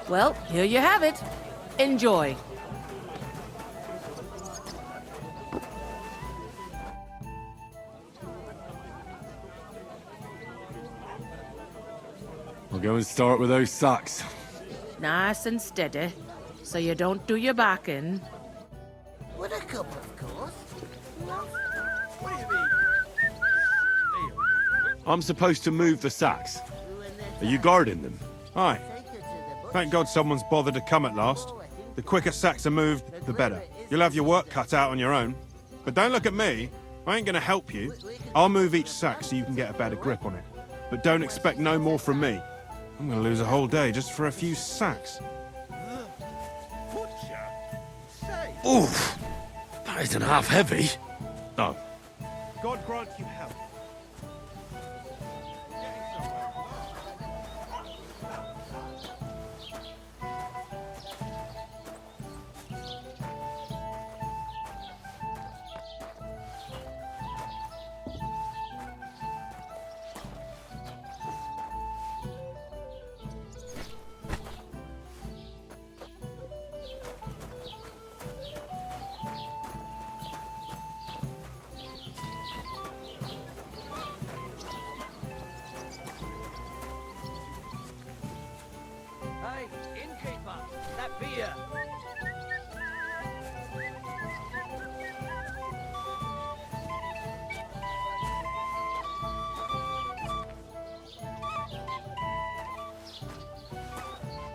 Well, here you have it. Enjoy. I'll go and start with those sacks. Nice and steady, so you don't do your back in. With a cup, of course. What do you mean? I'm supposed to move the sacks. Are you guarding them? Aye. Thank God someone's bothered to come at last. The quicker sacks are moved, the better. You'll have your work cut out on your own. But don't look at me. I ain't gonna help you. I'll move each sack so you can get a better grip on it. But don't expect no more from me. I'm gonna lose a whole day just for a few sacks. Oof! That isn't half heavy. Oh. God grant you help. Hey, innkeeper, that beer.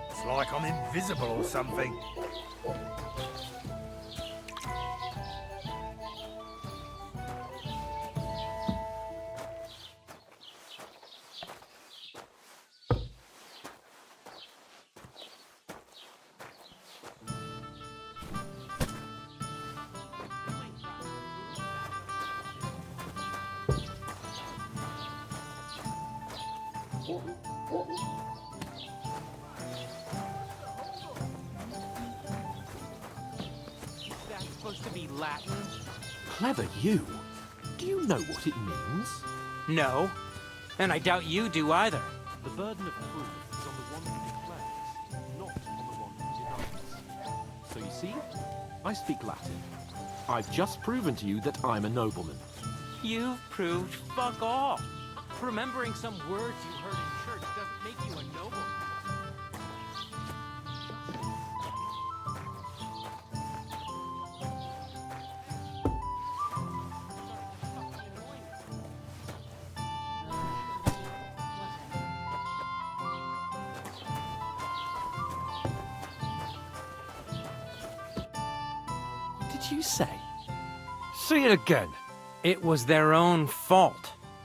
It's like I'm invisible or something. That's supposed to be Latin? Clever you. Do you know what it means? No. And I doubt you do either. The burden of proof is on the one who declares, not on the one who denies. So you see, I speak Latin. I've just proven to you that I'm a nobleman. You've proved fuck all. Remembering some words you heard in church doesn't make you a noble. What did you say? Say it again. It was their own fault.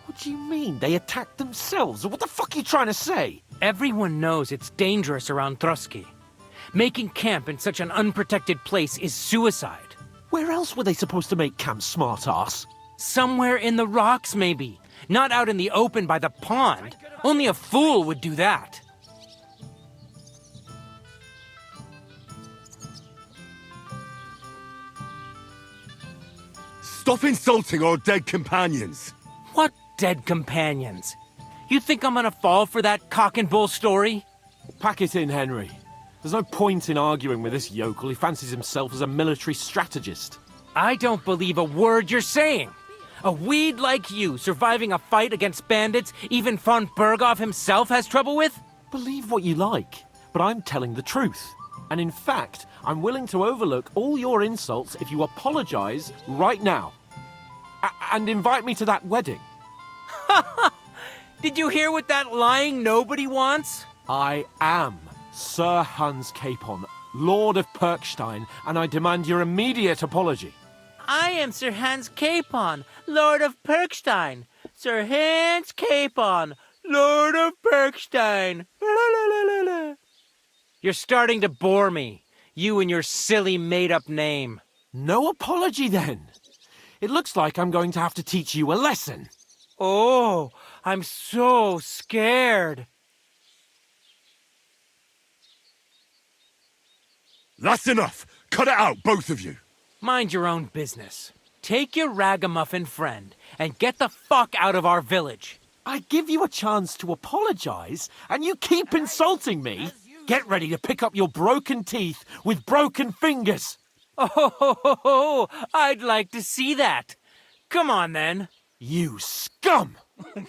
What do you mean? They attacked themselves? What the fuck are you trying to say? Everyone knows it's dangerous around Trotsky. Making camp in such an unprotected place is suicide. Where else were they supposed to make camp, smart-ass? Somewhere in the rocks, maybe. Not out in the open by the pond. Only a fool would do that. Stop insulting our dead companions. What dead companions? You think I'm gonna fall for that cock and bull story? Pack it in, Henry. There's no point in arguing with this yokel. He fancies himself as a military strategist. I don't believe a word you're saying. A weed like you surviving a fight against bandits even von Berghoff himself has trouble with? Believe what you like, but I'm telling the truth. And in fact, I'm willing to overlook all your insults if you apologize right now. And invite me to that wedding. Did you hear what that lying nobody wants? I am Sir Hans Capon, Lord of Perkstein, and I demand your immediate apology. I am Sir Hans Capon, Lord of Perkstein. Sir Hans Capon, Lord of Perkstein. You're starting to bore me. You and your silly made-up name. No apology, then. It looks like I'm going to have to teach you a lesson. Oh, I'm so scared. That's enough. Cut it out, both of you. Mind your own business. Take your ragamuffin friend and get the fuck out of our village. I give you a chance to apologize, and you keep insulting me. Get ready to pick up your broken teeth with broken fingers. Oh, I'd like to see that. Come on, then. You scum! You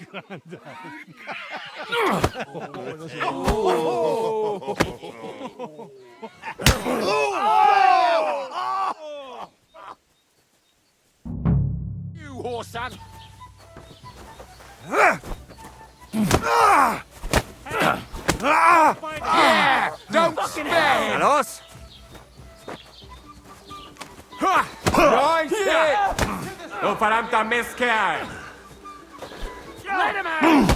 whoreson! Don't spare! And us? Nice hit! No faranta miscare! Let him out!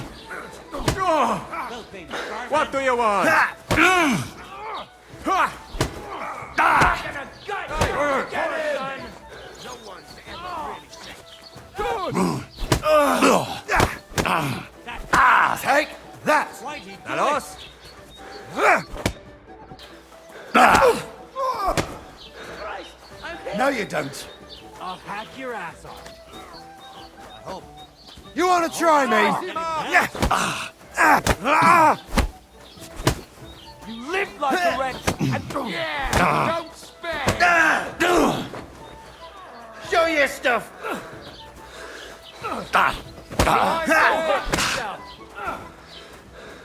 What do you want? Take that! And us? No, you don't. I'll hack your ass off. You want to try me? You live like a wretch, and Don't spare! Show your stuff.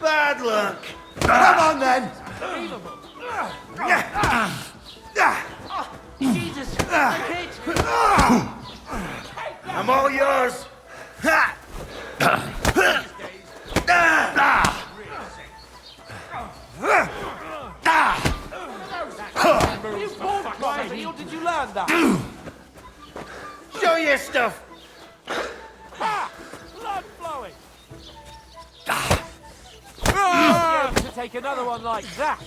Bad luck. Come on then! Jesus, I I'm all yours. did you learn that? Show your stuff. Blood flowing. You'll be able to take another one like that.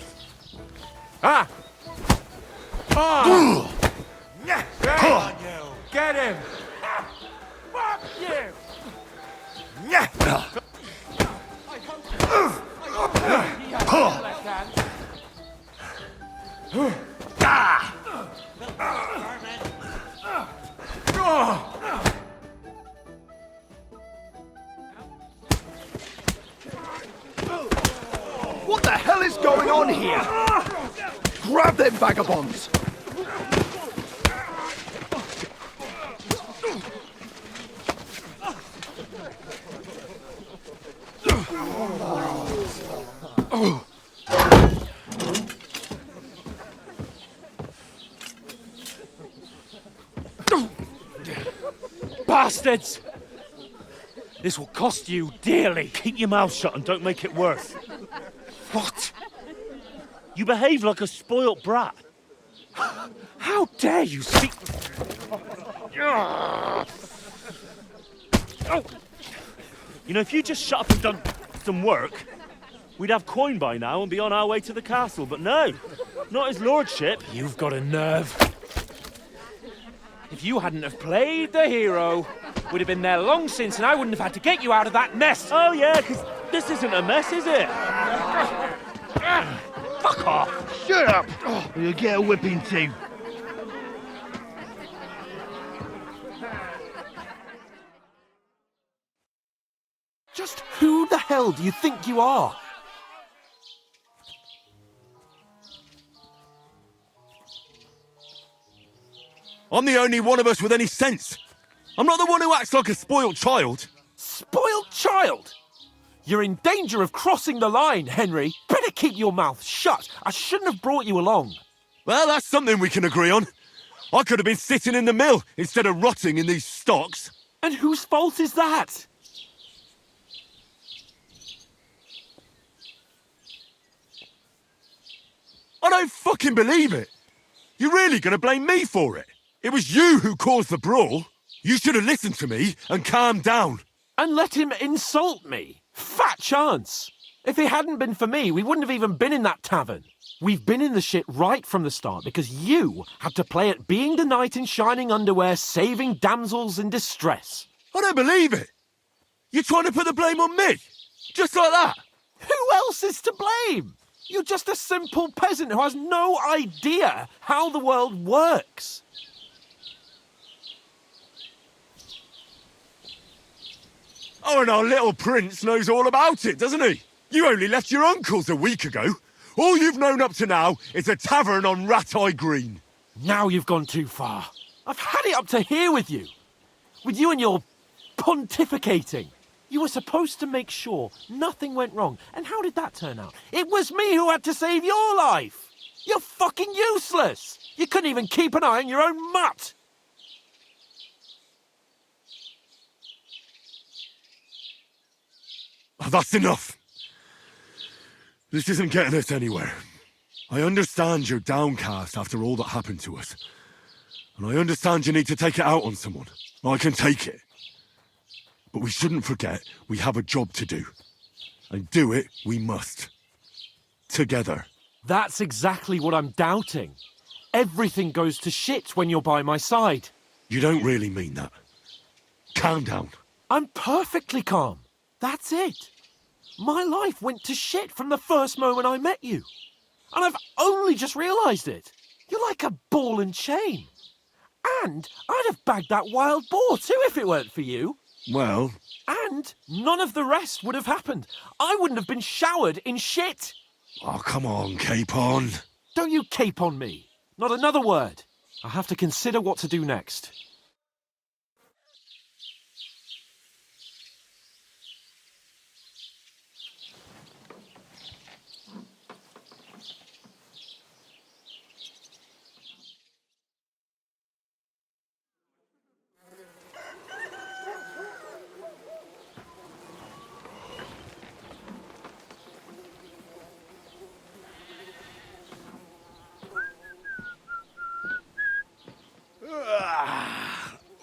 Get him! Fuck you! He has no left hand. What the hell is going on here? Grab them vagabonds! Bastards! This will cost you dearly. Keep your mouth shut and don't make it worse. What? You behave like a spoilt brat. How dare you speak... You know, if you just shut up and done some work, we'd have coin by now and be on our way to the castle. But no, not his lordship. You've got a nerve. If you hadn't have played the hero, we'd have been there long since and I wouldn't have had to get you out of that mess. Oh yeah, because this isn't a mess, is it? Fuck off! Shut up! Or you'll get a whipping too. Just who the hell do you think you are? I'm the only one of us with any sense. I'm not the one who acts like a spoiled child. Spoiled child? You're in danger of crossing the line, Henry. Better keep your mouth shut. I shouldn't have brought you along. Well, that's something we can agree on. I could have been sitting in the mill instead of rotting in these stocks. And whose fault is that? I don't fucking believe it. You're really gonna blame me for it? It was you who caused the brawl. You should have listened to me and calmed down. And let him insult me. Fat chance. If it hadn't been for me, we wouldn't have even been in that tavern. We've been in the shit right from the start because you had to play at being the knight in shining underwear, saving damsels in distress. I don't believe it. You're trying to put the blame on me? Just like that? Who else is to blame? You're just a simple peasant who has no idea how the world works. Oh, and our little prince knows all about it, doesn't he? You only left your uncle's a week ago. All you've known up to now is a tavern on Rat-Eye Green. Now you've gone too far. I've had it up to here with you. With you and your pontificating. You were supposed to make sure nothing went wrong. And how did that turn out? It was me who had to save your life. You're fucking useless. You couldn't even keep an eye on your own mutt. Oh, that's enough. This isn't getting us anywhere. I understand you're downcast after all that happened to us. And I understand you need to take it out on someone. I can take it. But we shouldn't forget we have a job to do. And do it we must. Together. That's exactly what I'm doubting. Everything goes to shit when you're by my side. You don't really mean that. Calm down. I'm perfectly calm. That's it. My life went to shit from the first moment I met you. And I've only just realised it. You're like a ball and chain. And I'd have bagged that wild boar too if it weren't for you. Well... And none of the rest would have happened. I wouldn't have been showered in shit. Oh, come on, Capon. Don't you cape on me. Not another word. I have to consider what to do next.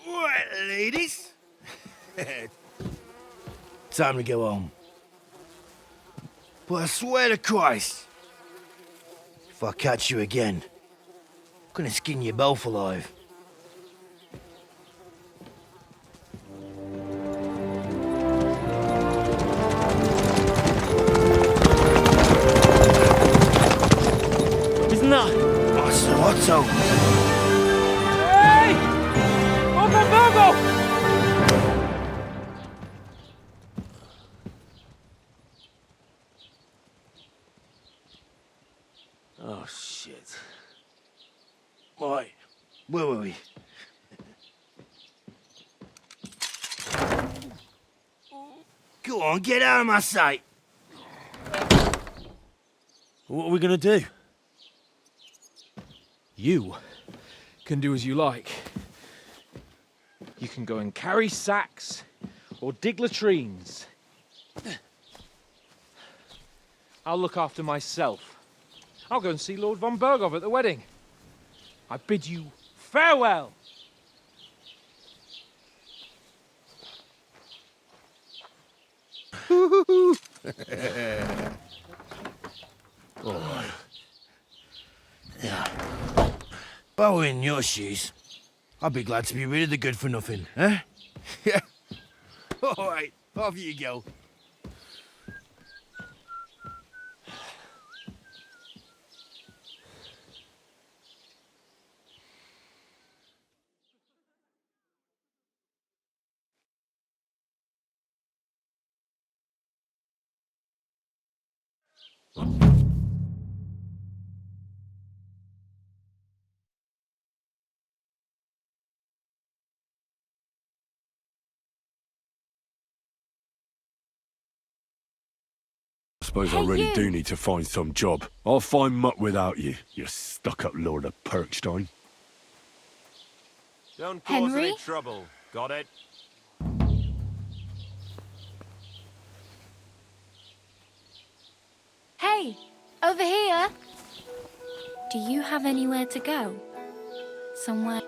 Right, ladies. Time to go home. But I swear to Christ, if I catch you again, I'm gonna skin you both alive. Isn't that? Otto. Hey! Uncle Virgo! Oh, shit. Right, where were we? Go on, get out of my sight. What are we gonna do? You can do as you like. You can go and carry sacks or dig latrines. I'll look after myself. I'll go and see Lord von Berghoff at the wedding. I bid you farewell. If I were in your shoes, I'd be glad to be rid of the good for nothing, eh? Yeah. All right, off you go. I suppose I really do need to find some job. I'll find mutt without you, you stuck-up Lord of Perkstein. Don't cause Henry? any trouble. Got it? Hey, over here. Do you have anywhere to go? Somewhere?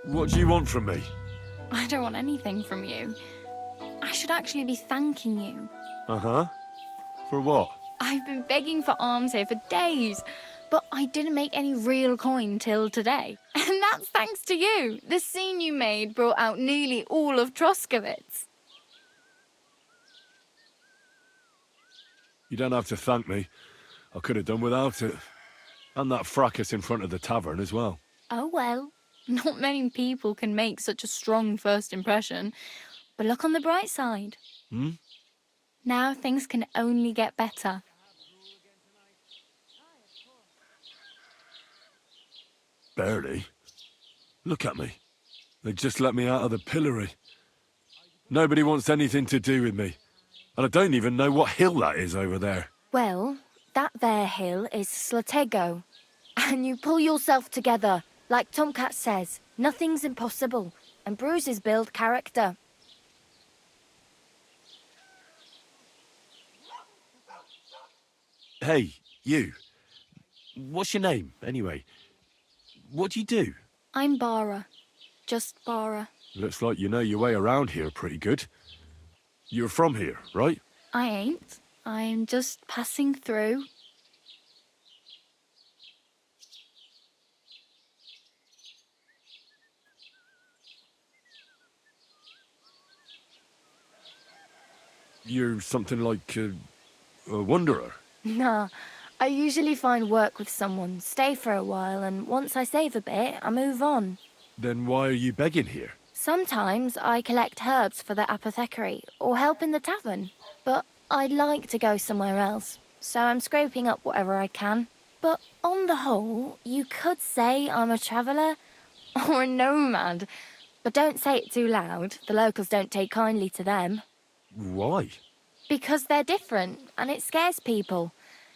What do you want from me? I don't want anything from you. I should actually be thanking you. Uh-huh. For what? I've been begging for alms here for days, but I didn't make any real coin till today. And that's thanks to you. The scene you made brought out nearly all of Troskowitz. You don't have to thank me. I could have done without it. And that fracas in front of the tavern as well. Oh well, not many people can make such a strong first impression. But look on the bright side. Hmm? Now things can only get better. Barely. Look at me. They just let me out of the pillory. Nobody wants anything to do with me. And I don't even know what hill that is over there. Well, that there hill is Slatego. And you pull yourself together. Like Tomcat says, nothing's impossible. And bruises build character. Hey, you. What's your name, anyway? What do you do? I'm Bara. Just Bara. Looks like you know your way around here pretty good. You're from here, right? I ain't. I'm just passing through. You're something like a wanderer. Nah, I usually find work with someone, stay for a while, and once I save a bit, I move on. Then why are you begging here? Sometimes I collect herbs for the apothecary, or help in the tavern. But I'd like to go somewhere else, so I'm scraping up whatever I can. But on the whole, you could say I'm a traveller, or a nomad. But don't say it too loud, the locals don't take kindly to them. Why? Because they're different, and it scares people.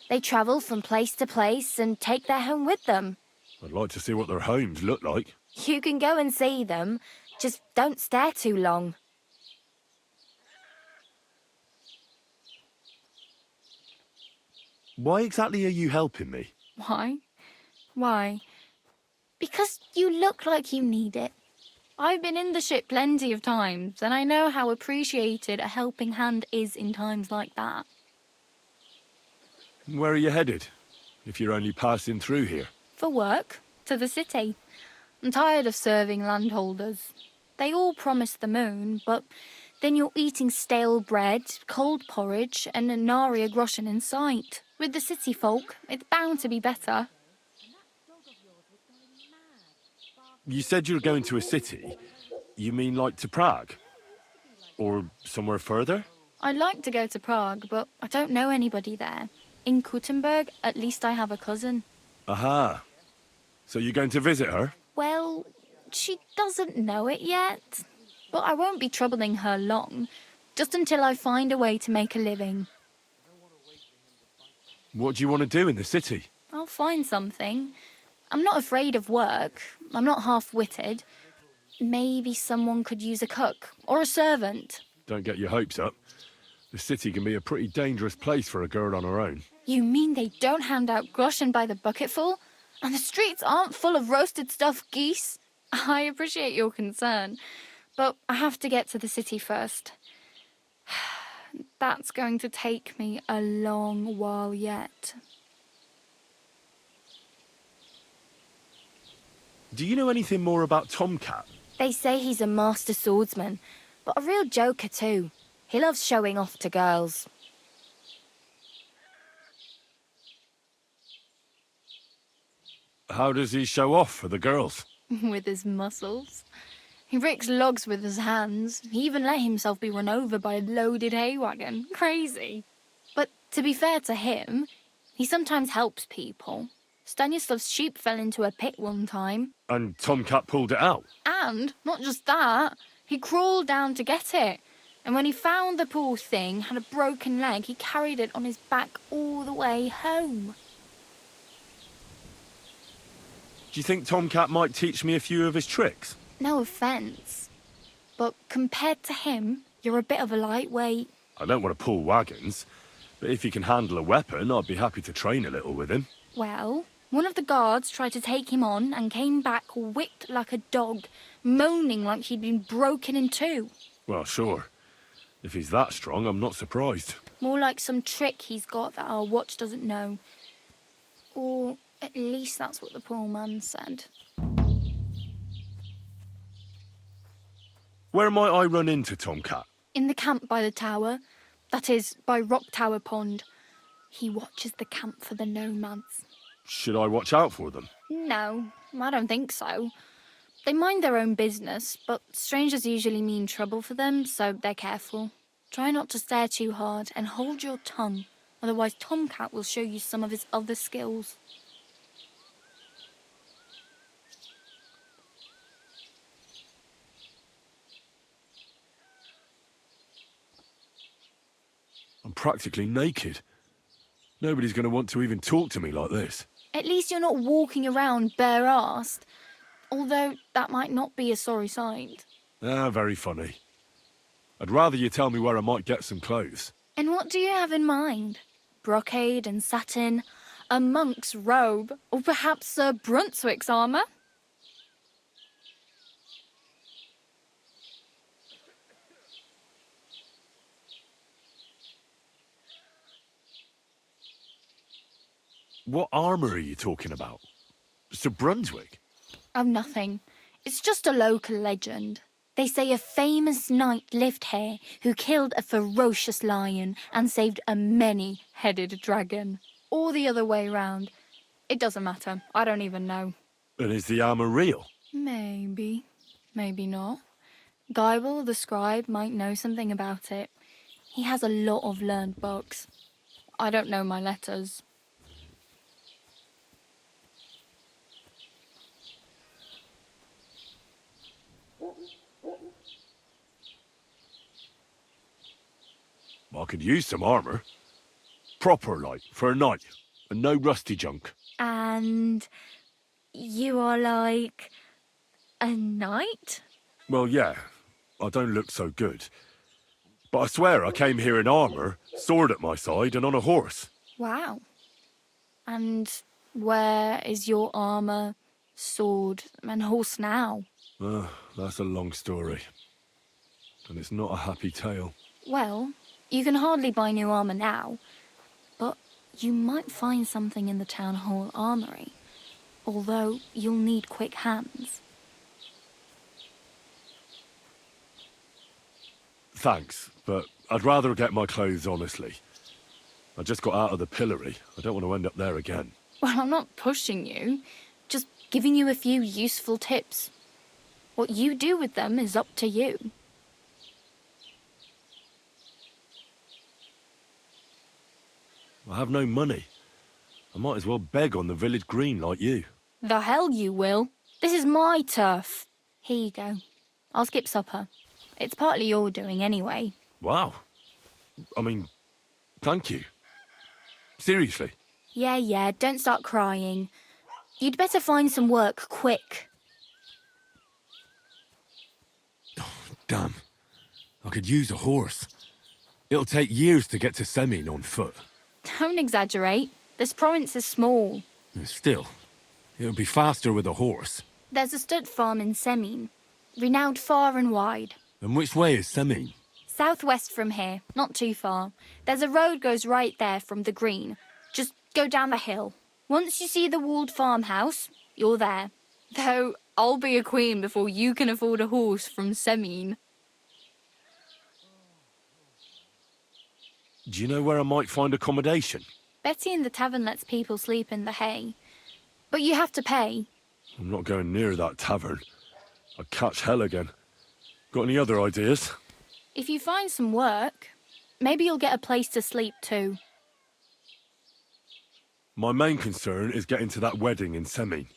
They travel from place to place and take their home with them. I'd like to see what their homes look like. You can go and see them, just don't stare too long. Why exactly are you helping me? Why? Why? Because you look like you need it. I've been in the ship plenty of times, and I know how appreciated a helping hand is in times like that. Where are you headed? If you're only passing through here. For work, to the city. I'm tired of serving landholders. They all promise the moon, but then you're eating stale bread, cold porridge, and a nary a groschen in sight. With the city folk, it's bound to be better. You said you were going to a city. You mean like to Prague? Or somewhere further? I'd like to go to Prague, but I don't know anybody there. In Kuttenberg, at least I have a cousin. Aha. So you're going to visit her? Well, she doesn't know it yet. But I won't be troubling her long, just until I find a way to make a living. What do you want to do in the city? I'll find something. I'm not afraid of work. I'm not half-witted. Maybe someone could use a cook or a servant. Don't get your hopes up. The city can be a pretty dangerous place for a girl on her own. You mean they don't hand out groschen by the bucketful? And the streets aren't full of roasted stuffed geese? I appreciate your concern, but I have to get to the city first. That's going to take me a long while yet. Do you know anything more about Tomcat? They say he's a master swordsman, but a real joker too. He loves showing off to girls. How does he show off for the girls? With his muscles. He ricks logs with his hands. He even let himself be run over by a loaded hay wagon. Crazy. But to be fair to him, he sometimes helps people. Stanislav's sheep fell into a pit one time. And Tomcat pulled it out? And, not just that, he crawled down to get it. And when he found the poor thing had a broken leg, he carried it on his back all the way home. Do you think Tomcat might teach me a few of his tricks? No offence, but compared to him, you're a bit of a lightweight. I don't want to pull wagons, but if he can handle a weapon, I'd be happy to train a little with him. Well, one of the guards tried to take him on and came back whipped like a dog, moaning like he'd been broken in two. Well, sure. If he's that strong, I'm not surprised. More like some trick he's got that our watch doesn't know. Or at least that's what the poor man said. Where might I run into Tomcat? In the camp by the tower. That is, by Rock Tower Pond. He watches the camp for the nomads. Should I watch out for them? No, I don't think so. They mind their own business, but strangers usually mean trouble for them, so they're careful. Try not to stare too hard and hold your tongue, otherwise Tomcat will show you some of his other skills. I'm practically naked. Nobody's going to want to even talk to me like this. At least you're not walking around bare-assed, although that might not be a sorry sight. Ah, very funny. I'd rather you tell me where I might get some clothes. And what do you have in mind? Brocade and satin, a monk's robe, or perhaps Sir Brunswick's armour? What armour are you talking about? Sir Brunswick? Oh, nothing. It's just a local legend. They say a famous knight lived here who killed a ferocious lion and saved a many-headed dragon. Or the other way round. It doesn't matter. I don't even know. And is the armour real? Maybe. Maybe not. Gybel, the scribe, might know something about it. He has a lot of learned books. I don't know my letters. I could use some armour. Proper, like, for a knight. And no rusty junk. And you are like a knight? Well, yeah. I don't look so good. But I swear I came here in armour, sword at my side, and on a horse. Wow. And where is your armour, sword, and horse now? That's a long story. And it's not a happy tale. Well, you can hardly buy new armour now, but you might find something in the town hall armoury, although you'll need quick hands. Thanks, but I'd rather get my clothes honestly. I just got out of the pillory. I don't want to end up there again. Well, I'm not pushing you, just giving you a few useful tips. What you do with them is up to you. I have no money. I might as well beg on the village green like you. The hell you will. This is my turf. Here you go. I'll skip supper. It's partly your doing anyway. Wow. I mean, thank you. Seriously. Yeah, don't start crying. You'd better find some work quick. Damn. I could use a horse. It'll take years to get to Semin on foot. Don't exaggerate. This province is small. Still, it'll be faster with a horse. There's a stud farm in Semin, renowned far and wide. And which way is Semin? Southwest from here, not too far. There's a road goes right there from the green. Just go down the hill. Once you see the walled farmhouse, you're there. Though I'll be a queen before you can afford a horse from Semin. Do you know where I might find accommodation? Betty in the tavern lets people sleep in the hay. But you have to pay. I'm not going near that tavern. I'd catch hell again. Got any other ideas? If you find some work, maybe you'll get a place to sleep too. My main concern is getting to that wedding in Semin.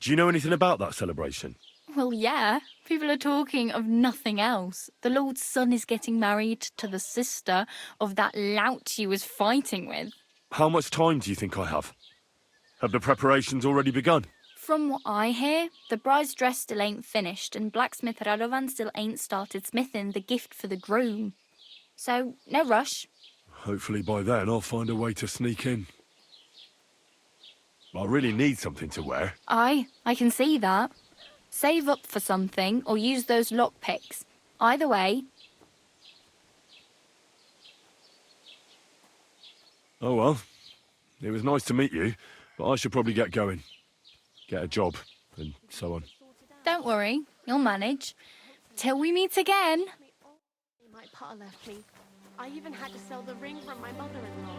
Do you know anything about that celebration? Well, yeah. People are talking of nothing else. The Lord's son is getting married to the sister of that lout you was fighting with. How much time do you think I have? Have the preparations already begun? From what I hear, the bride's dress still ain't finished and blacksmith Radovan still ain't started smithing the gift for the groom. So, no rush. Hopefully by then I'll find a way to sneak in. I really need something to wear. I can see that. Save up for something or use those lockpicks. Either way. Oh well. It was nice to meet you, but I should probably get going. Get a job, and so on. Don't worry, you'll manage. Till we meet again. My pa left me. I even had to sell the ring from my mother-in-law.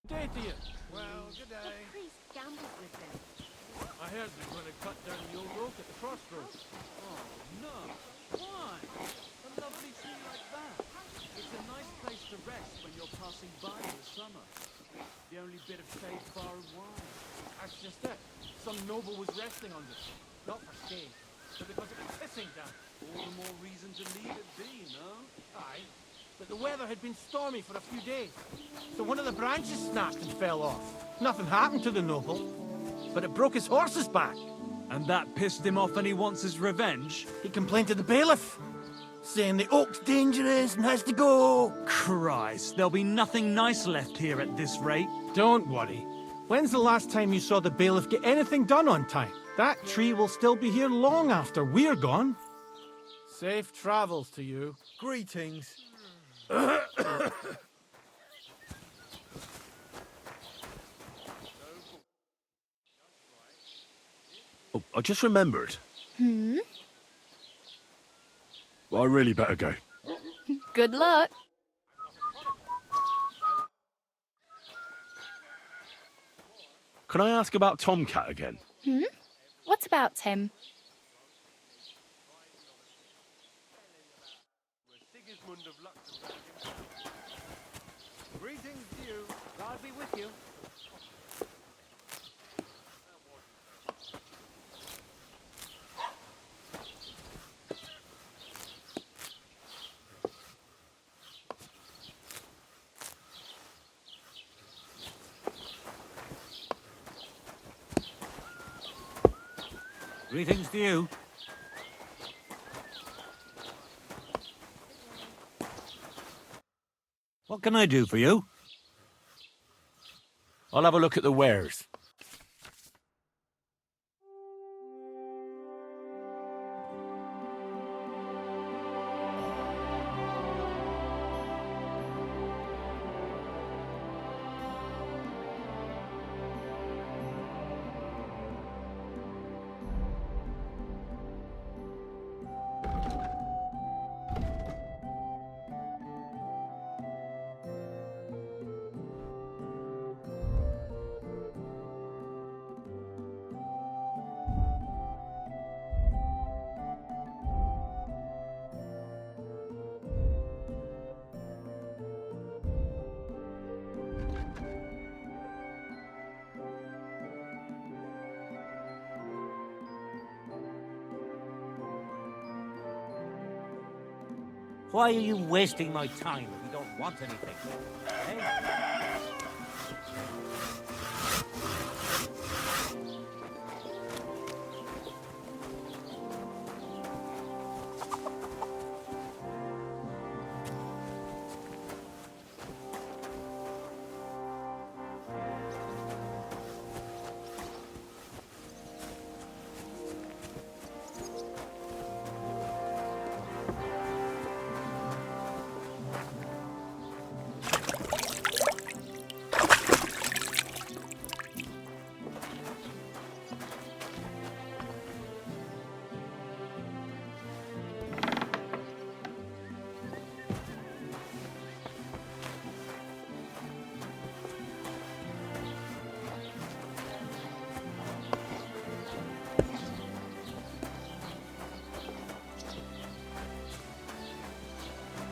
Day to you. Well, good The day. priest gambled with them. I heard they're going to cut down the old oak at the crossroads. Oh, no. Why? A lovely tree like that. It's a nice place to rest when you're passing by in the summer. The only bit of shade far and wide. That's just it. Some noble was resting under it. Not for shade, but because it was pissing down. All the more reason to leave it be, no? Aye, but the weather had been stormy for a few days. So one of the branches snapped and fell off. Nothing happened to the noble, but it broke his horse's back. And that pissed him off and he wants his revenge? He complained to the bailiff, saying the oak's dangerous and has to go. Christ, there'll be nothing nice left here at this rate. Don't worry. When's the last time you saw the bailiff get anything done on time? That tree will still be here long after we're gone. Safe travels to you. Greetings. Oh, I just remembered. Hmm? Well, I really better go. Good luck. Can I ask about Tomcat again? Hmm? What about him? Greetings to you. God be with you. Greetings to you. What can I do for you? I'll have a look at the wares. Why are you wasting my time if you don't want anything? Eh?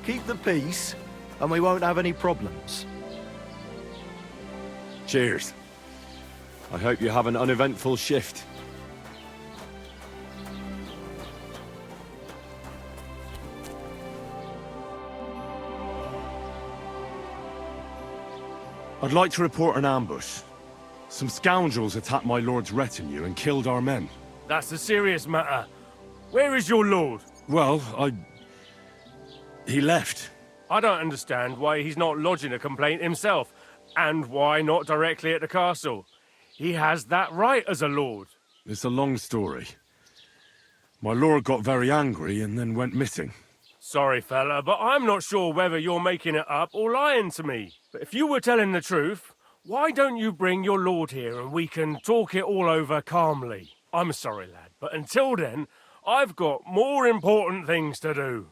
Keep the peace, and we won't have any problems. Cheers. I hope you have an uneventful shift. I'd like to report an ambush. Some scoundrels attacked my lord's retinue and killed our men. That's a serious matter. Where is your lord? Well, he left. I don't understand why he's not lodging a complaint himself, and why not directly at the castle. He has that right as a lord. It's a long story. My lord got very angry and then went missing. Sorry, fella, but I'm not sure whether you're making it up or lying to me. But if you were telling the truth, why don't you bring your lord here and we can talk it all over calmly? I'm sorry, lad, but until then, I've got more important things to do.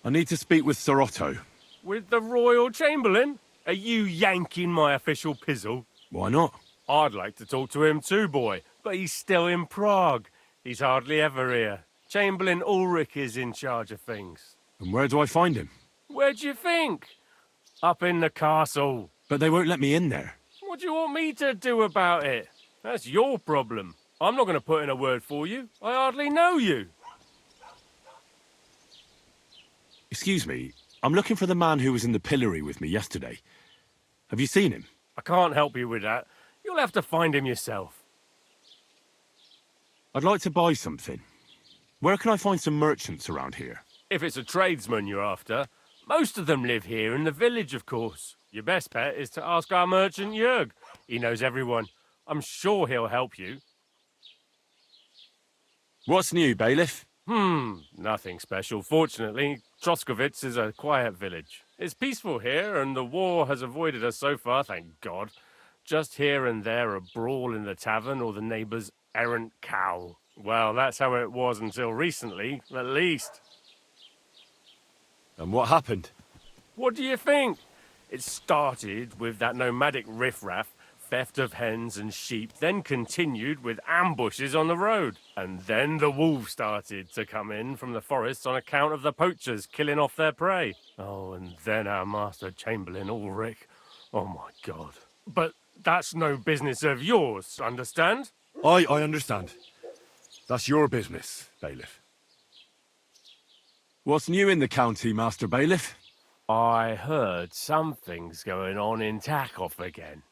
I need to speak with Sir Otto. With the Royal Chamberlain? Are you yanking my official pizzle? Why not? I'd like to talk to him too, boy, but he's still in Prague. He's hardly ever here. Chamberlain Ulrich is in charge of things. And where do I find him? Where do you think? Up in the castle. But they won't let me in there. What do you want me to do about it? That's your problem. I'm not going to put in a word for you. I hardly know you. Excuse me, I'm looking for the man who was in the pillory with me yesterday. Have you seen him? I can't help you with that. You'll have to find him yourself. I'd like to buy something. Where can I find some merchants around here? If it's a tradesman you're after, most of them live here in the village, of course. Your best bet is to ask our merchant Jörg. He knows everyone. I'm sure he'll help you. What's new, bailiff? Nothing special. Fortunately, Troskowitz is a quiet village. It's peaceful here, and the war has avoided us so far, thank God. Just here and there a brawl in the tavern or the neighbour's errant cow. Well, that's how it was until recently, at least. And what happened? What do you think? It started with that nomadic riffraff, theft of hens and sheep, then continued with ambushes on the road. And then the wolves started to come in from the forests on account of the poachers killing off their prey. Oh, and then our master Chamberlain Ulrich. Oh my God. But that's no business of yours, understand? I understand. That's your business, bailiff. What's new in the county, Master Bailiff? I heard something's going on in Takov again.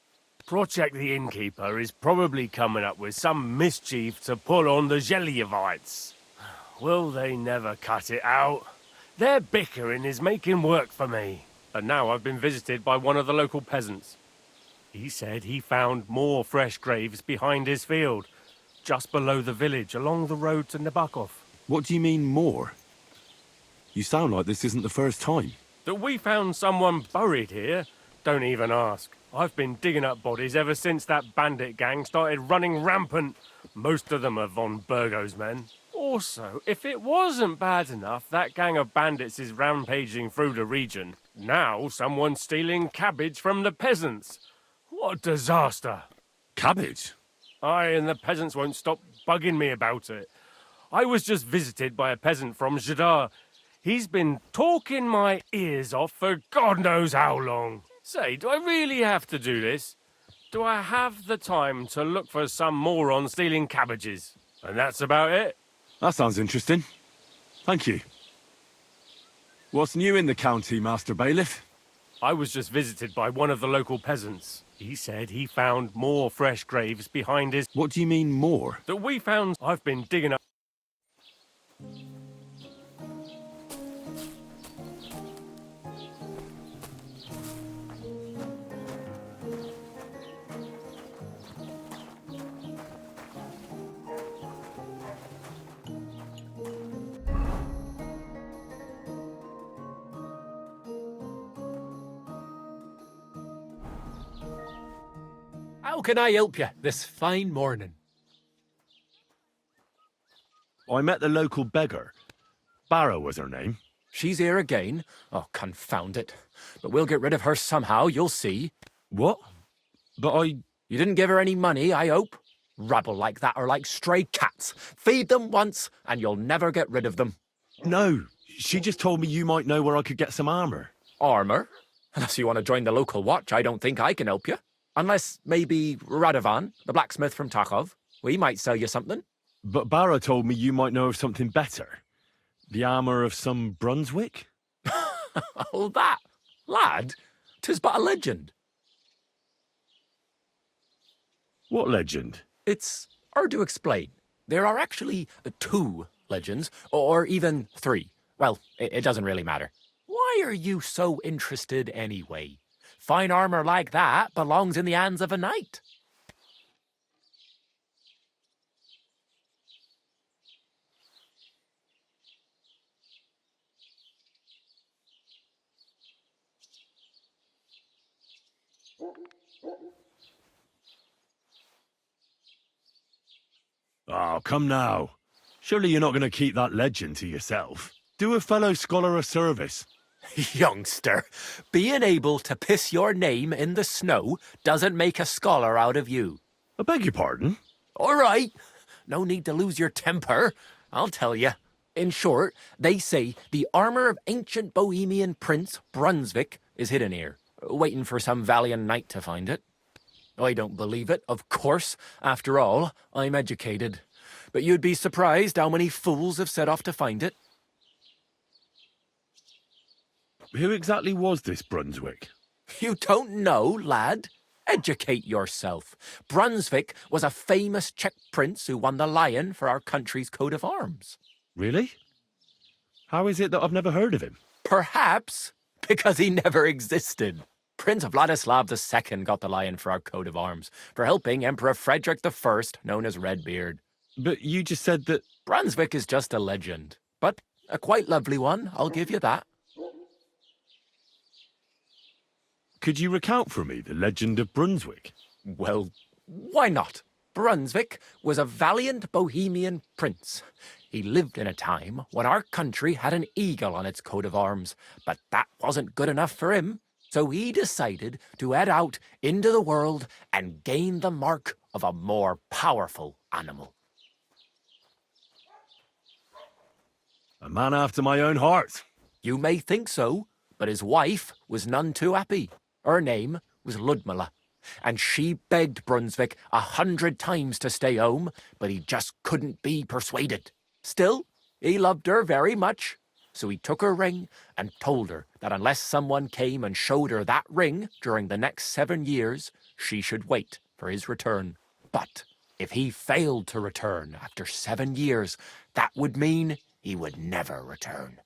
Project the Innkeeper is probably coming up with some mischief to pull on the Zhelyevites. Will they never cut it out? Their bickering is making work for me. And now I've been visited by one of the local peasants. He said he found more fresh graves behind his field, just below the village, along the road to Nabokov. What do you mean, more? You sound like this isn't the first time. That we found someone buried here? Don't even ask. I've been digging up bodies ever since that bandit gang started running rampant. Most of them are von Burgo's men. Also, if it wasn't bad enough that gang of bandits is rampaging through the region, now someone's stealing cabbage from the peasants. What a disaster. Cabbage? Aye, and the peasants won't stop bugging me about it. I was just visited by a peasant from Jadar. He's been talking my ears off for God knows how long. Say, do I really have to do this? Do I have the time to look for some moron stealing cabbages? And that's about it. That sounds interesting. Thank you. What's new in the county, Master Bailiff? I was just visited by one of the local peasants. He said he found more fresh graves behind his... What do you mean, more? That we found... I've been digging up... How can I help you this fine morning? I met the local beggar. Barrow was her name. She's here again? Oh, confound it. But we'll get rid of her somehow, you'll see. What? But You didn't give her any money, I hope? Rabble like that are like stray cats. Feed them once, and you'll never get rid of them. No, she just told me you might know where I could get some armor. Armor? Unless you want to join the local watch, I don't think I can help you. Unless, maybe, Radovan, the blacksmith from Takov. We might sell you something. But Barrow told me you might know of something better. The armor of some Brunswick? Oh, that? Lad, 'tis but a legend. What legend? It's hard to explain. There are actually 2 legends, or even 3. Well, it doesn't really matter. Why are you so interested anyway? Fine armor like that belongs in the hands of a knight. Oh, come now. Surely you're not going to keep that legend to yourself. Do a fellow scholar a service. Youngster, being able to piss your name in the snow doesn't make a scholar out of you. I beg your pardon? All right. No need to lose your temper. I'll tell you. In short, they say the armor of ancient Bohemian Prince Brunswick is hidden here, waiting for some valiant knight to find it. I don't believe it, of course. After all, I'm educated. But you'd be surprised how many fools have set off to find it. Who exactly was this Brunswick? You don't know, lad? Educate yourself. Brunswick was a famous Czech prince who won the lion for our country's coat of arms. Really? How is it that I've never heard of him? Perhaps because he never existed. Prince Vladislav II got the lion for our coat of arms for helping Emperor Frederick I, known as Redbeard. But you just said that... Brunswick is just a legend, but a quite lovely one, I'll give you that. Could you recount for me the legend of Brunswick? Well, why not? Brunswick was a valiant Bohemian prince. He lived in a time when our country had an eagle on its coat of arms, but that wasn't good enough for him. So he decided to head out into the world and gain the mark of a more powerful animal. A man after my own heart. You may think so, but his wife was none too happy. Her name was Ludmilla, and she begged Brunswick 100 times to stay home, but he just couldn't be persuaded. Still, he loved her very much, so he took her ring and told her that unless someone came and showed her that ring during the next 7 years, she should wait for his return. But if he failed to return after 7 years, that would mean he would never return.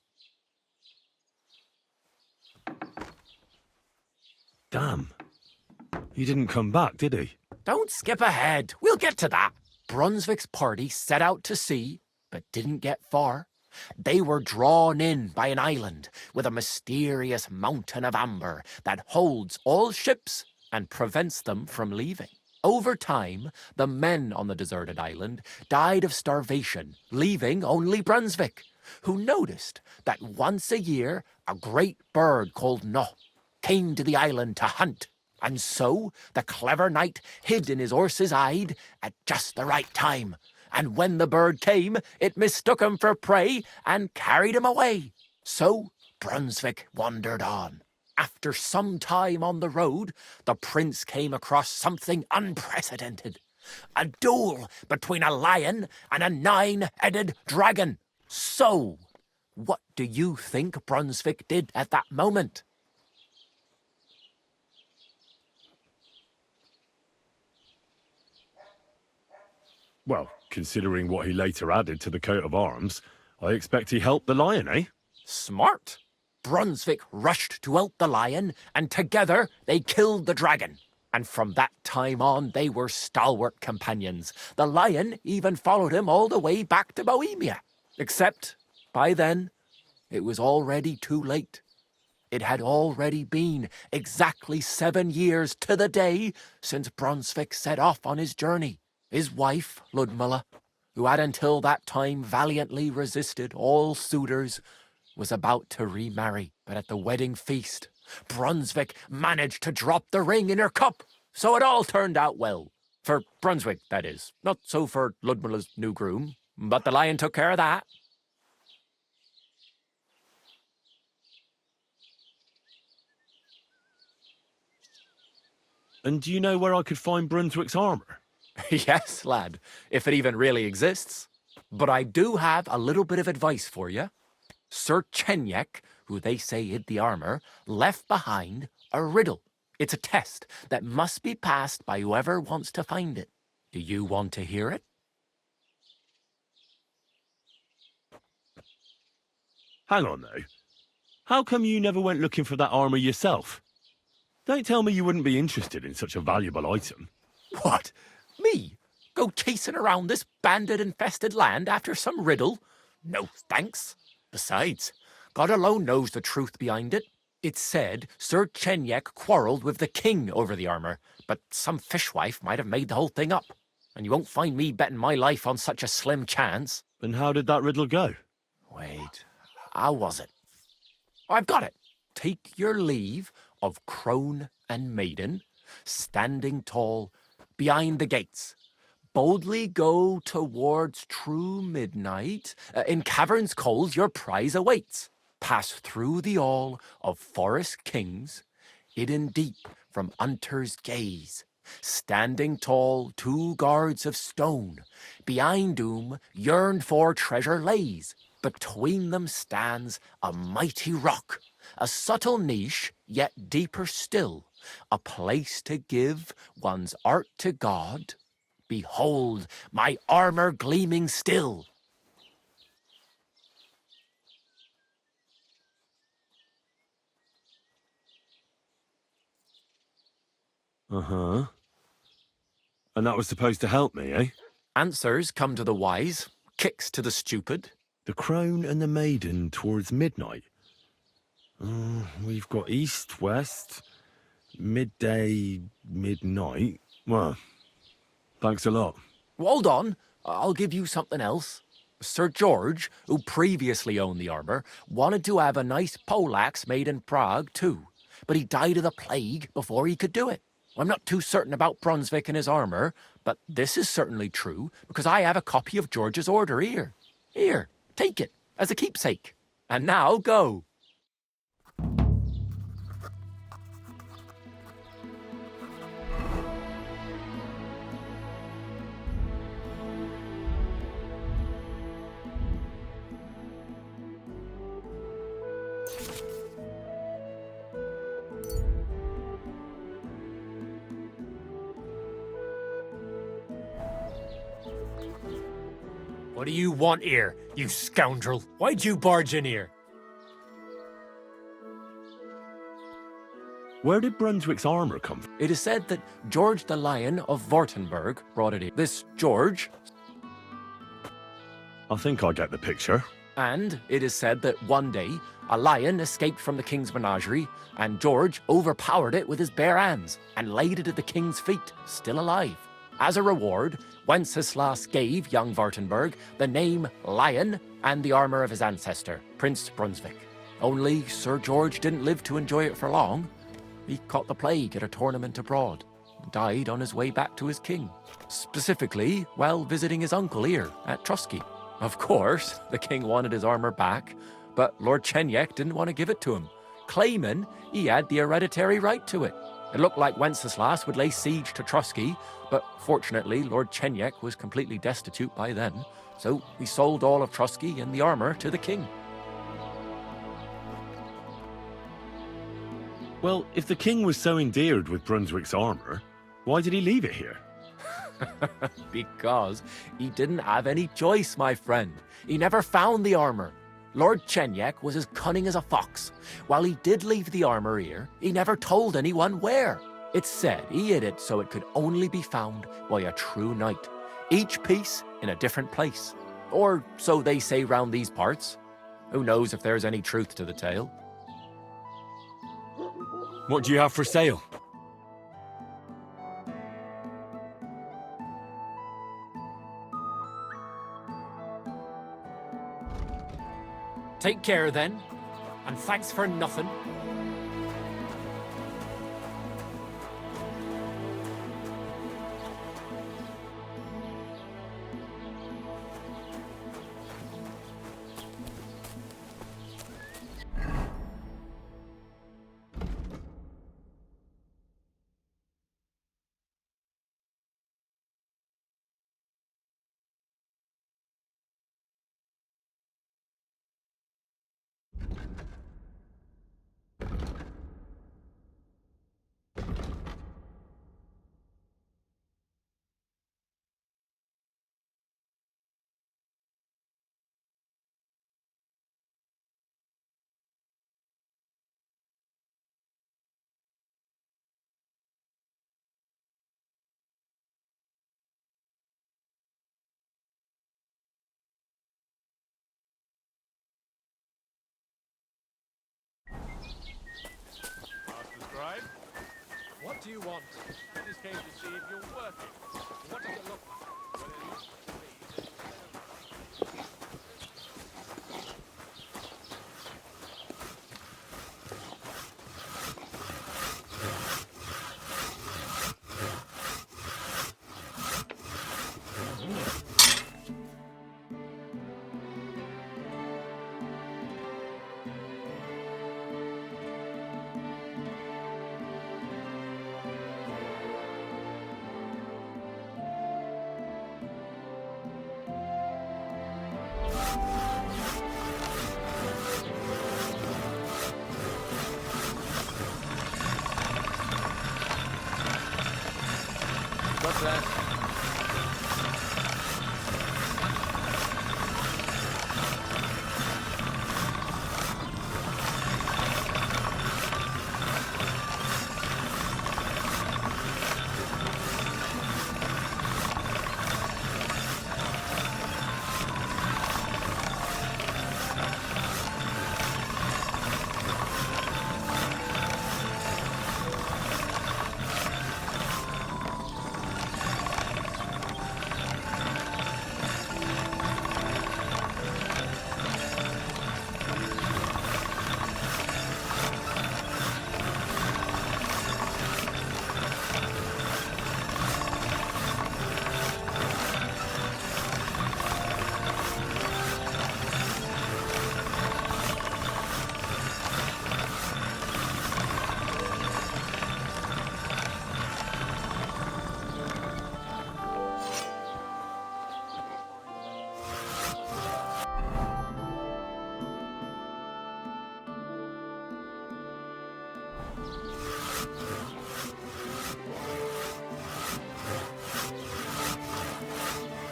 Damn. He didn't come back, did he? Don't skip ahead. We'll get to that. Brunswick's party set out to sea, but didn't get far. They were drawn in by an island with a mysterious mountain of amber that holds all ships and prevents them from leaving. Over time, the men on the deserted island died of starvation, leaving only Brunswick, who noticed that once a year a great bird called No came to the island to hunt. And so the clever knight hid in his horse's hide at just the right time. And when the bird came, it mistook him for prey and carried him away. So Brunswick wandered on. After some time on the road, the prince came across something unprecedented. A duel between a lion and a 9-headed dragon. So, what do you think Brunswick did at that moment? Well, considering what he later added to the coat of arms, I expect he helped the lion, eh? Smart. Brunswick rushed to help the lion, and together they killed the dragon. And from that time on, they were stalwart companions. The lion even followed him all the way back to Bohemia. Except, by then, it was already too late. It had already been exactly 7 years to the day since Brunswick set off on his journey. His wife, Ludmilla, who had until that time valiantly resisted all suitors, was about to remarry. But at the wedding feast, Brunswick managed to drop the ring in her cup. So it all turned out well. For Brunswick, that is. Not so for Ludmilla's new groom. But the lion took care of that. And do you know where I could find Brunswick's armor? Yes, lad, if it even really exists. But I do have a little bit of advice for you. Sir Chenyek, who they say hid the armor, left behind a riddle. It's a test that must be passed by whoever wants to find it. Do you want to hear it? Hang on, though. How come you never went looking for that armor yourself? Don't tell me you wouldn't be interested in such a valuable item. What? Me? Go chasing around this bandit-infested land after some riddle? No thanks. Besides, God alone knows the truth behind it. It's said Sir Chenyek quarrelled with the king over the armor, but some fishwife might have made the whole thing up. And you won't find me betting my life on such a slim chance. And how did that riddle go? Wait, How was it? I've got it. Take your leave of crone and maiden, standing tall behind the gates. Boldly go towards true midnight. In caverns cold your prize awaits. Pass through the all of forest kings, hidden deep from hunter's gaze. Standing tall, 2 guards of stone, behind whom yearned for treasure lays. Between them stands a mighty rock, a subtle niche, yet deeper still, a place to give one's art to God. Behold, my armor gleaming still. Uh-huh. And that was supposed to help me, eh? Answers come to the wise, kicks to the stupid. The crone and the maiden towards midnight. We've got east, west, midday, midnight. Well, thanks a lot. Hold on, I'll give you something else. Sir George, who previously owned the armor, wanted to have a nice poleaxe made in Prague too, but he died of the plague before he could do it. I'm not too certain about Brunswick and his armor, but this is certainly true because I have a copy of George's order here. Here, take it as a keepsake. And now go. What do you want here, you scoundrel? Why'd you barge in here? Where did Brunswick's armor come from? It is said that George the Lion of Württemberg brought it here. This George... I think I get the picture. And it is said that one day, a lion escaped from the king's menagerie, and George overpowered it with his bare hands and laid it at the king's feet, still alive. As a reward, Wenceslas gave young Württemberg the name Lion and the armor of his ancestor, Prince Brunswick. Only Sir George didn't live to enjoy it for long. He caught the plague at a tournament abroad, and died on his way back to his king, specifically while visiting his uncle here at Trusky. Of course, the king wanted his armor back, but Lord Chenyek didn't want to give it to him, claiming he had the hereditary right to it. It looked like Wenceslas would lay siege to Trusky, but fortunately Lord Chenyek was completely destitute by then, so he sold all of Trusky and the armor to the king. Well, if the king was so endeared with Brunswick's armor, why did he leave it here? Because he didn't have any choice, my friend. He never found the armor. Lord Chenyek was as cunning as a fox. While he did leave the armor here, he never told anyone where. It's said he hid it so it could only be found by a true knight, each piece in a different place. Or so they say round these parts. Who knows if there's any truth to the tale? What do you have for sale? Take care then, and thanks for nothing. What do you want? I just came to see if you're working. What does it look like? Well, it looks to me that process.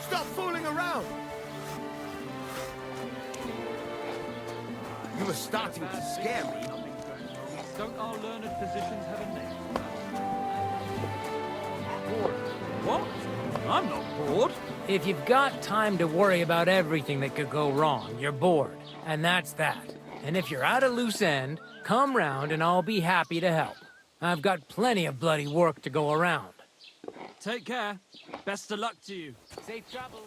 Stop fooling around! You were starting to scare me. Don't our learned physicians have a name? Bored. What? I'm not bored. If you've got time to worry about everything that could go wrong, you're bored. And that's that. And if you're at a loose end, come round and I'll be happy to help. I've got plenty of bloody work to go around. Take care. Best of luck to you. Safe travels.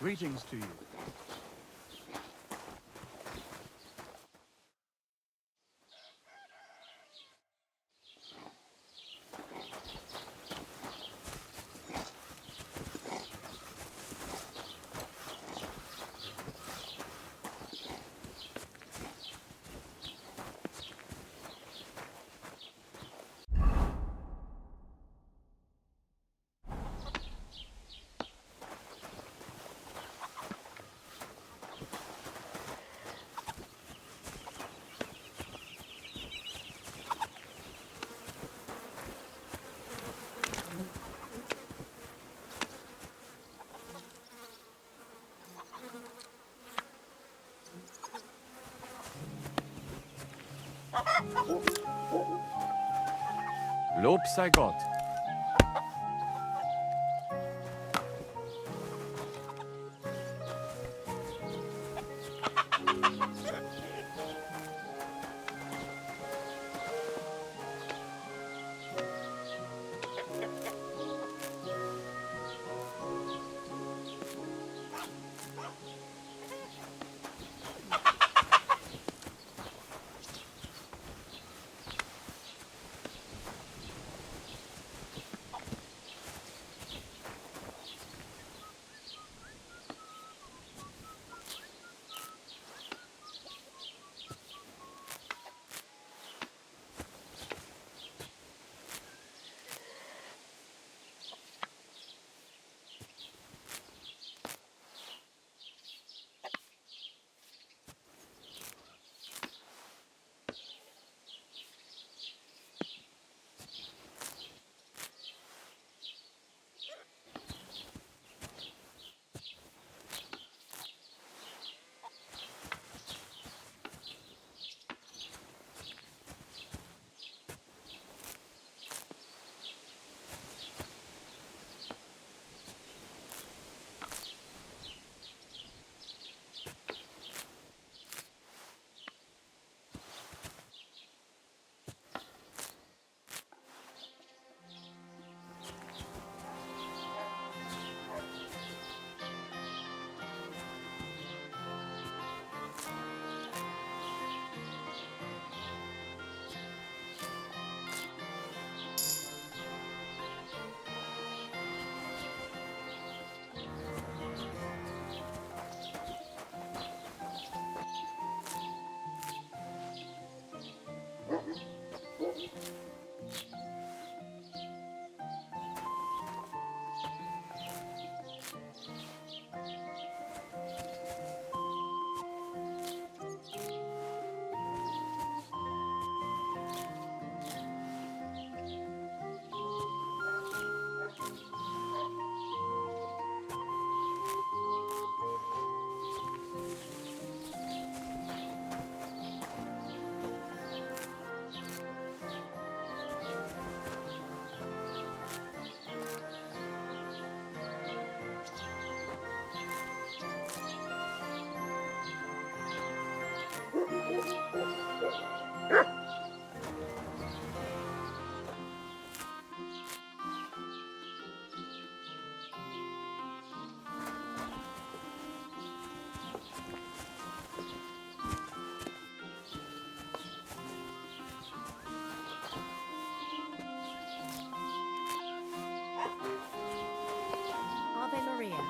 Greetings to you. Lob sei Gott. Ave Maria.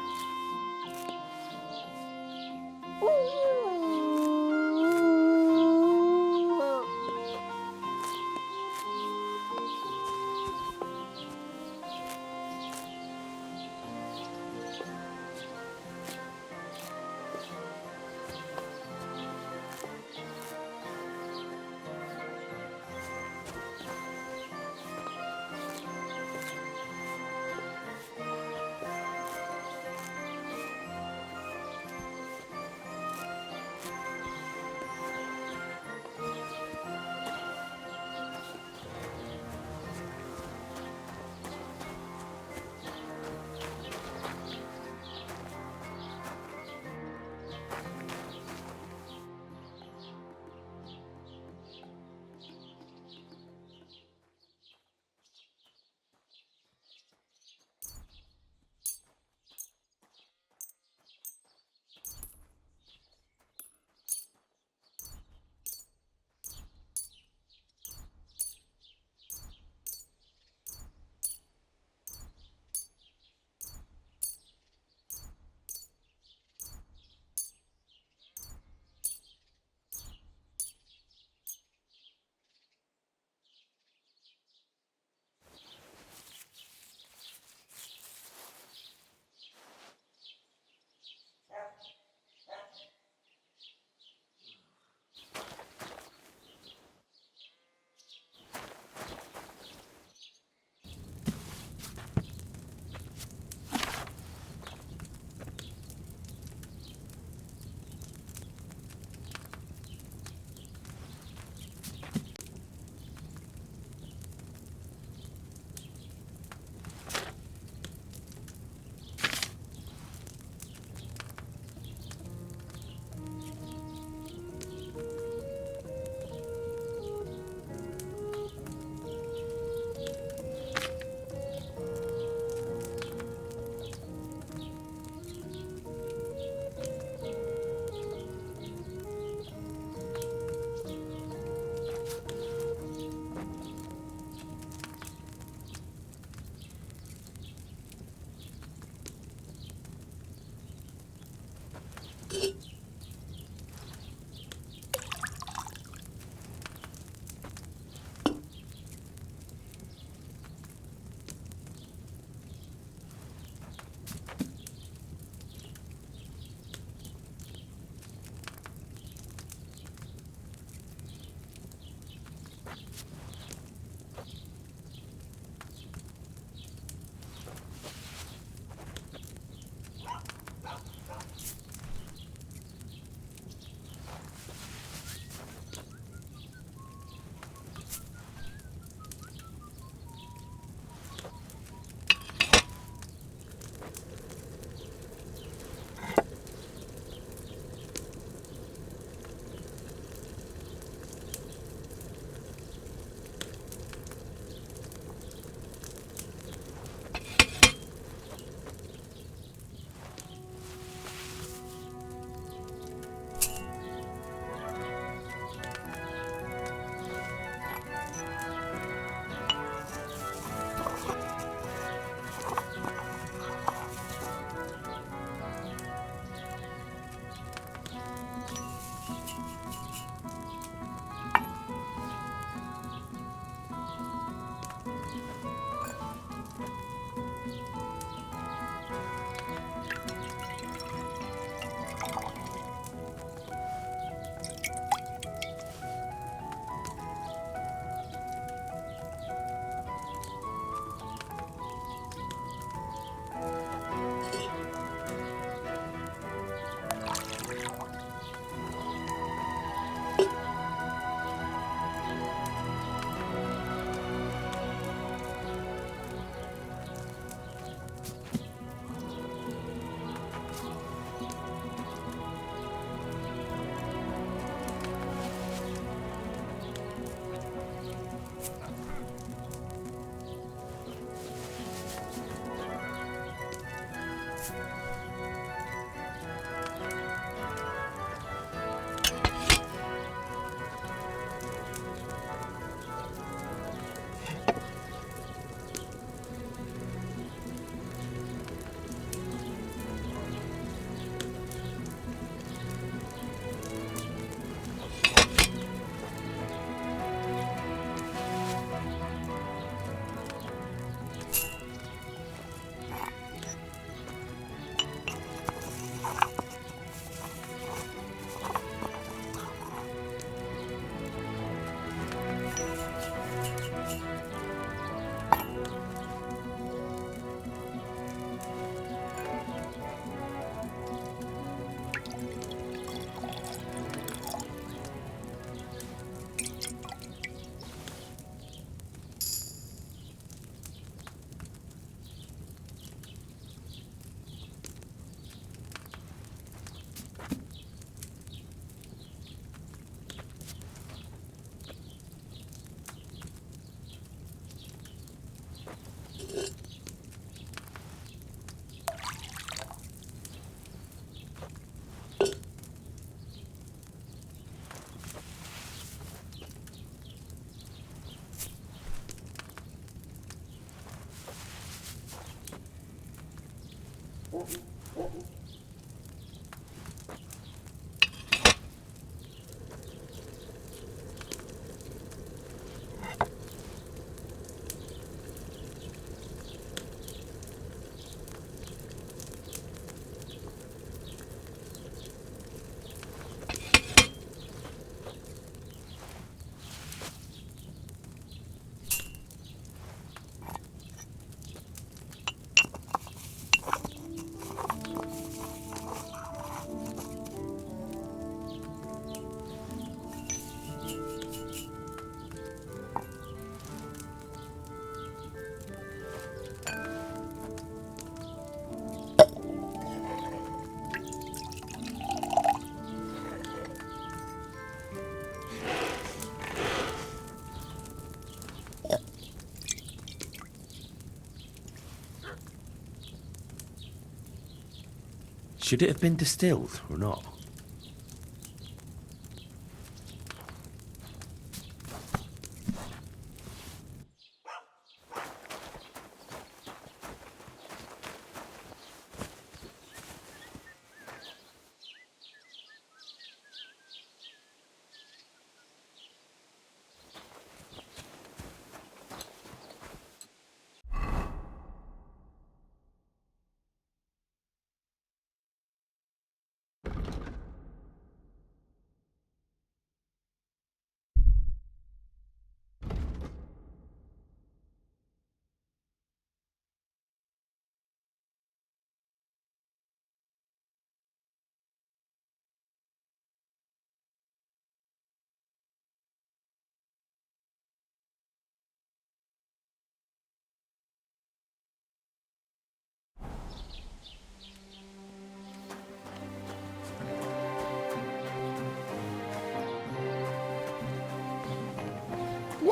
Should it have been distilled or not?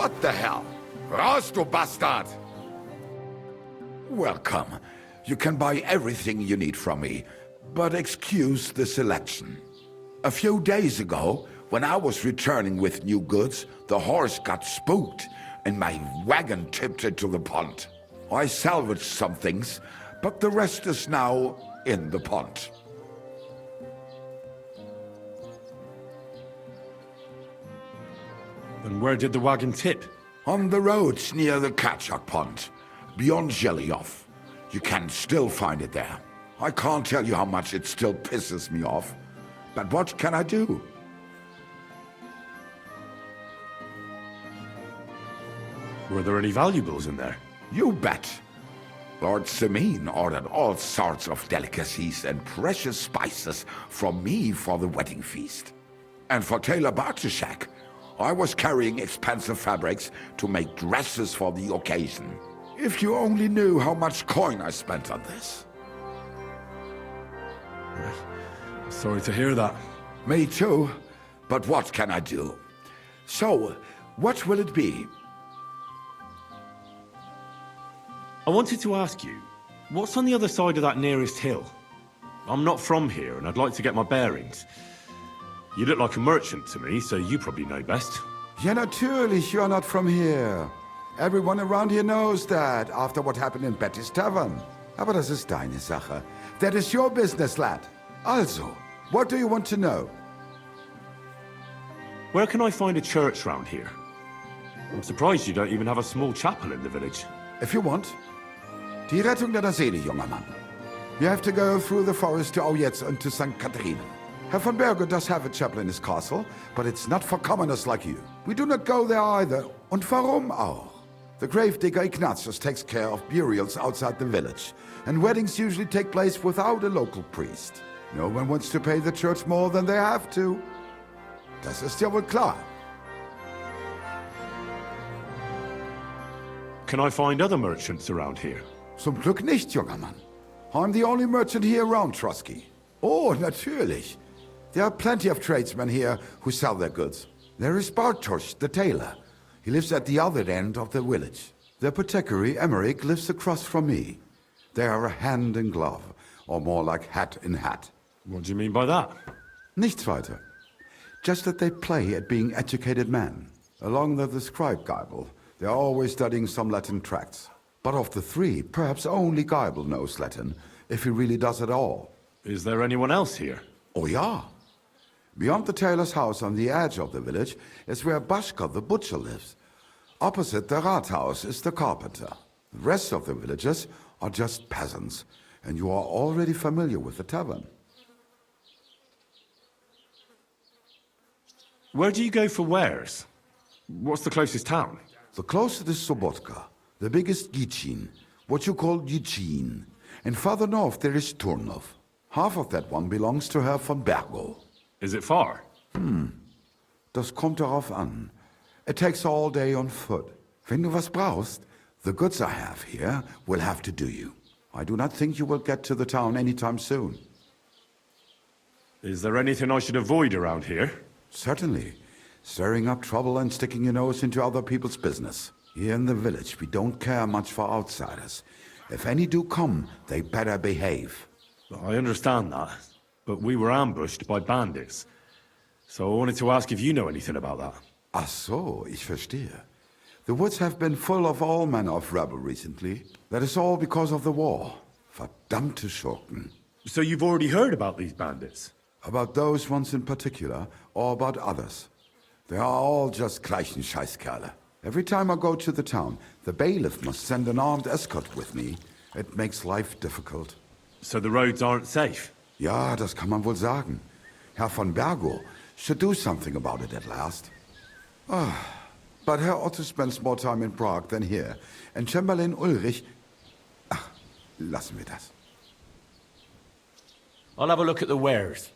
What the hell? Raus, du Bastard! Welcome. You can buy everything you need from me, but excuse the selection. A few days ago, when I was returning with new goods, the horse got spooked and my wagon tipped into the pond. I salvaged some things, but the rest is now in the pond. And where did the wagon tip? On the roads near the Katchak Pond, beyond Jelioff. You can still find it there. I can't tell you how much it still pisses me off. But what can I do? Were there any valuables in there? You bet. Lord Semin ordered all sorts of delicacies and precious spices from me for the wedding feast. And for Taylor Bartushak, I was carrying expensive fabrics to make dresses for the occasion. If you only knew how much coin I spent on this. Sorry to hear that. Me too, but what can I do? So, what will it be? I wanted to ask you, what's on the other side of that nearest hill? I'm not from here, and I'd like to get my bearings. You look like a merchant to me, so you probably know best. Ja, natürlich, you're not from here. Everyone around here knows that, after what happened in Betty's Tavern. Aber das ist deine Sache. That is your business, lad. Also, what do you want to know? Where can I find a church round here? I'm surprised you don't even have a small chapel in the village. If you want. Die Rettung deiner Seele, junger Mann. You have to go through the forest to Aujetz and to St. Catherine. Herr von Berger does have a chapel in his castle, but it's not for commoners like you. We do not go there either. Und warum auch? The gravedigger Ignatius takes care of burials outside the village, and weddings usually take place without a local priest. No one wants to pay the church more than they have to. Das ist ja wohl klar. Can I find other merchants around here? Zum Glück nicht, junger Mann. I'm the only merchant here around Trotsky. Oh, natürlich. There are plenty of tradesmen here who sell their goods. There is Bartosz, the tailor. He lives at the other end of the village. The apothecary, Emmerich, lives across from me. They are hand in glove, or more like hat in hat. What do you mean by that? Nichts weiter. Just that they play at being educated men. Along with the scribe Geibel, they are always studying some Latin tracts. But of the three, perhaps only Geibel knows Latin, if he really does at all. Is there anyone else here? Oh ja. Beyond the tailor's house on the edge of the village is where Bashka the butcher lives. Opposite the Rathaus is the carpenter. The rest of the villagers are just peasants, and you are already familiar with the tavern. Where do you go for wares? What's the closest town? The closest is Sobotka, the biggest Gichin, what you call Gichin. And farther north there is Turnov. Half of that one belongs to Herr von Bergo. Is it far? Das kommt darauf an. It takes all day on foot. Wenn du was brauchst, the goods I have here will have to do you. I do not think you will get to the town anytime soon. Is there anything I should avoid around here? Certainly. Stirring up trouble and sticking your nose into other people's business. Here in the village, we don't care much for outsiders. If any do come, they better behave. I understand that, but we were ambushed by bandits. So I wanted to ask if you know anything about that. Ach so, ich verstehe. The woods have been full of all manner of rebel recently. That is all because of the war. Verdammte Schurken. So you've already heard about these bandits? About those ones in particular, or about others? They are all just gleichen Scheißkerle. Every time I go to the town, the bailiff must send an armed escort with me. It makes life difficult. So the roads aren't safe? Ja, das kann man wohl sagen. Herr von Bergo should do something about it at last. But Herr Otto spends more time in Prague than here, and Chamberlain Ulrich... Ach, lassen wir das. I'll have a look at the wares.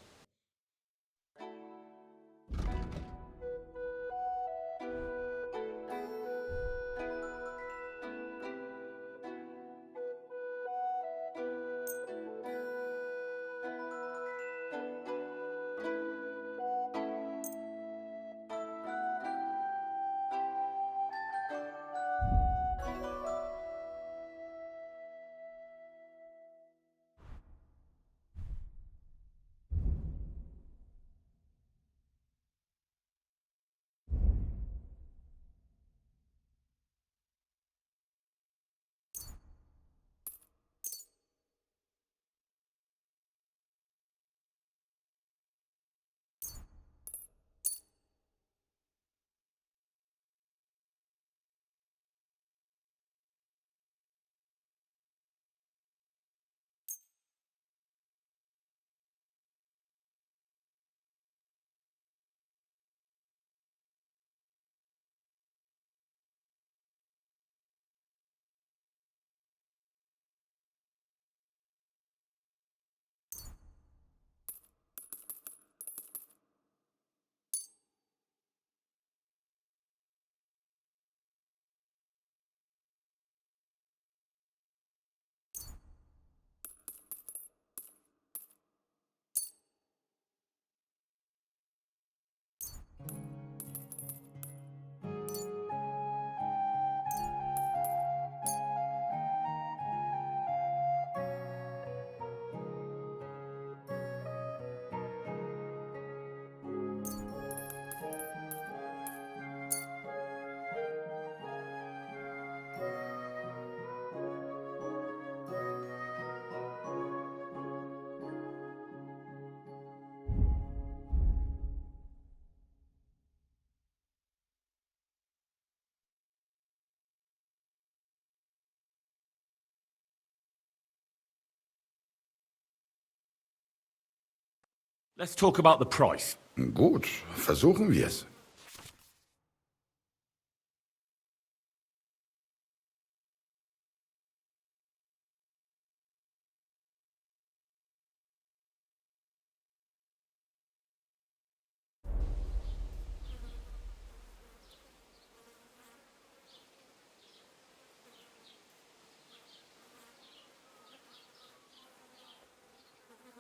Let's talk about the price. Gut, versuchen wir's.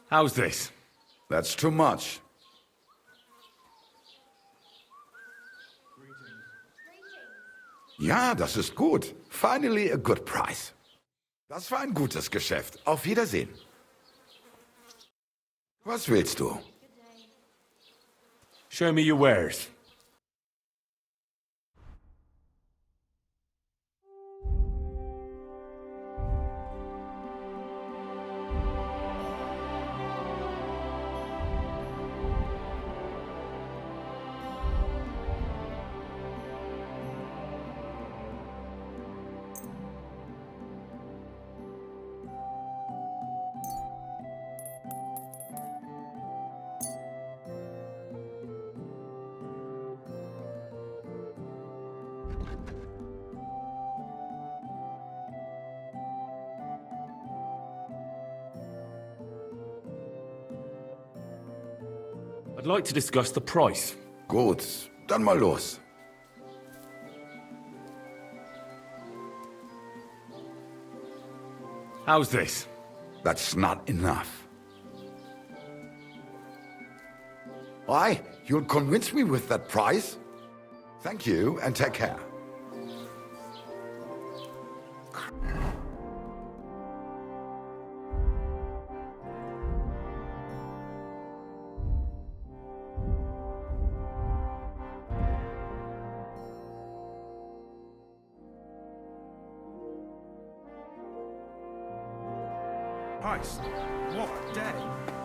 How's this? That's too much. Ja, das ist gut. Finally a good price. Das war ein gutes Geschäft. Auf Wiedersehen. Was willst du? Show me your wares. I'd like to discuss the price. Gut, dann mal los. How's this? That's not enough. Why? You'll convince me with that price? Thank you, and take care. Christ, what a day.